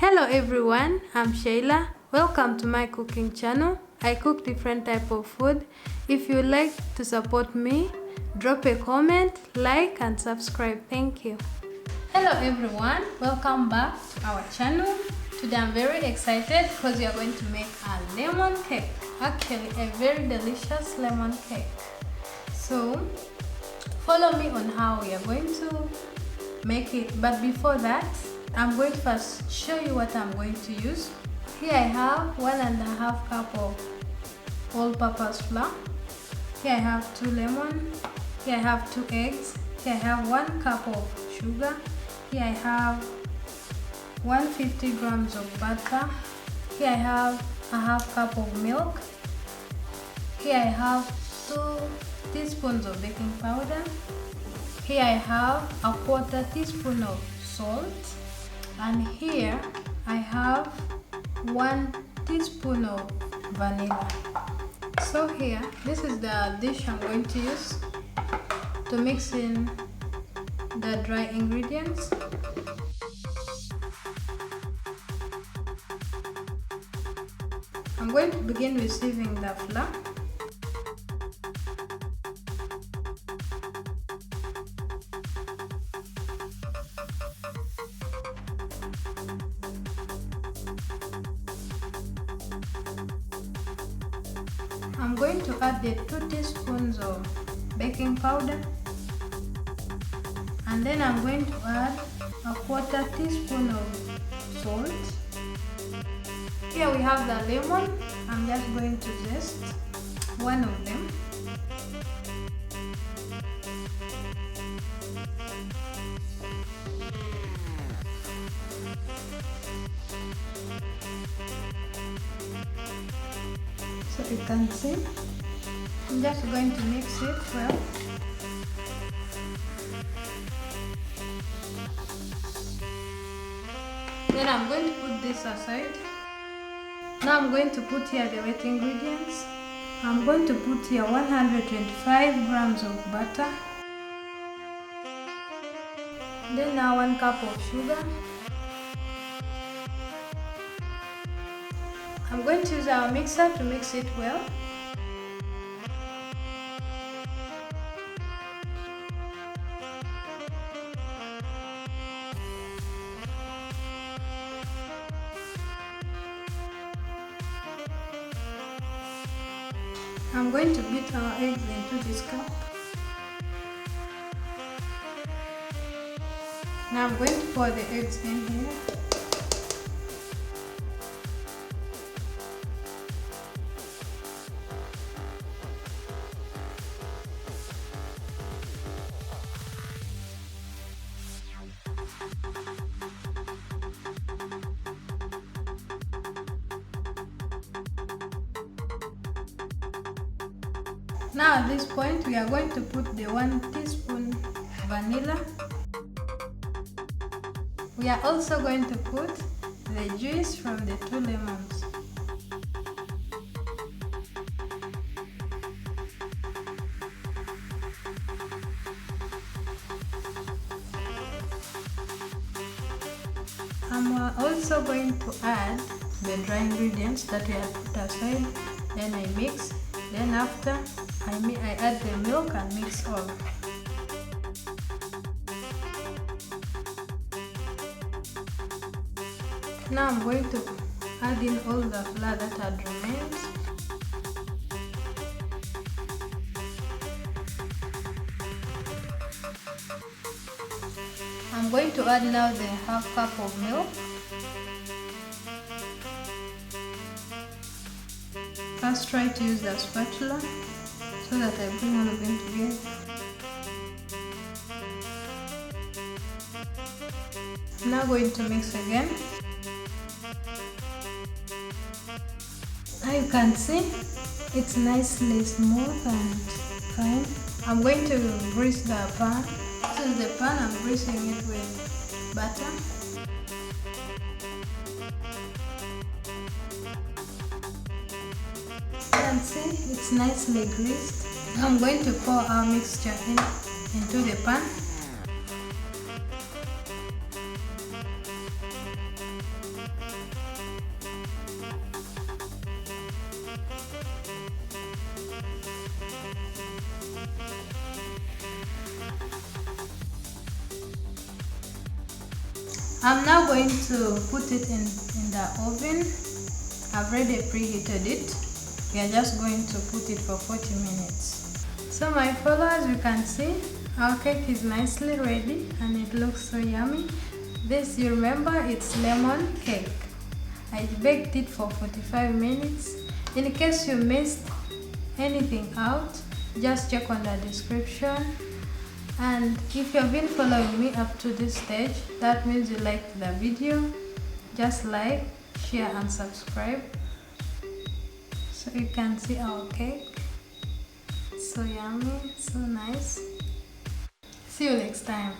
Hello everyone, I'm Shayla. Welcome to my cooking channel. I cook different type of food. If you like to support me, drop a comment, like and subscribe. Thank you. Hello everyone, welcome back to our channel. Today I'm very excited because we are going to make a lemon cake. Actually a very delicious lemon cake. So follow me on how we are going to make it. But before that, I'm going to first show you what I'm going to use. Here I have 1.5 cup of all-purpose flour. Here I have 2 lemons. Here I have 2 eggs. Here I have 1 cup of sugar. Here I have 150 grams of butter. Here I have a half cup of milk. Here I have 2 teaspoons of baking powder. Here I have a 1/4 teaspoon of salt. And here I have 1 teaspoon of vanilla. So here, this is the dish I'm going to use to mix in the dry ingredients. I'm going to begin with sieving the flour. I'm going to add the 2 teaspoons of baking powder, and then I'm going to add a 1/4 teaspoon of salt. Here we have the lemon. I'm just going to zest one of them. So you can see, I'm just going to mix it well. Then I'm going to put this aside. Now I'm going to put here the wet ingredients. I'm going to put here 125 grams of butter. Then now 1 cup of sugar. I'm going to use our mixer to mix it well. I'm going to beat our eggs into this cup. Now I'm going to pour the eggs in here. Now at this point we are going to put the 1 teaspoon vanilla. We are also going to put the juice from the 2 lemons. I'm also going to add the dry ingredients that we have put aside. Then I mix. Then after I add the milk and mix all. Now I'm going to add in all the flour that had remained. I'm going to add now the half cup of milk. First try to use the spatula so that I bring all of them together. Now going to mix again. Now you can see it's nicely smooth and fine. I'm going to grease the pan. This is the pan, I'm greasing it with butter. You can see it's nicely greased. Now I'm going to pour our mixture into the pan. I'm now going to put it in the oven. I've already preheated it. We are just going to put it for 40 minutes. So my followers, you can see our cake is nicely ready and it looks so yummy. This, you remember, it's lemon cake. I baked it for 45 minutes. In case you missed anything out, just check on the description. And if you have been following me up to this stage, that means you liked the video. Just like, share and subscribe so you can see our cake. So yummy, so nice. See you next time.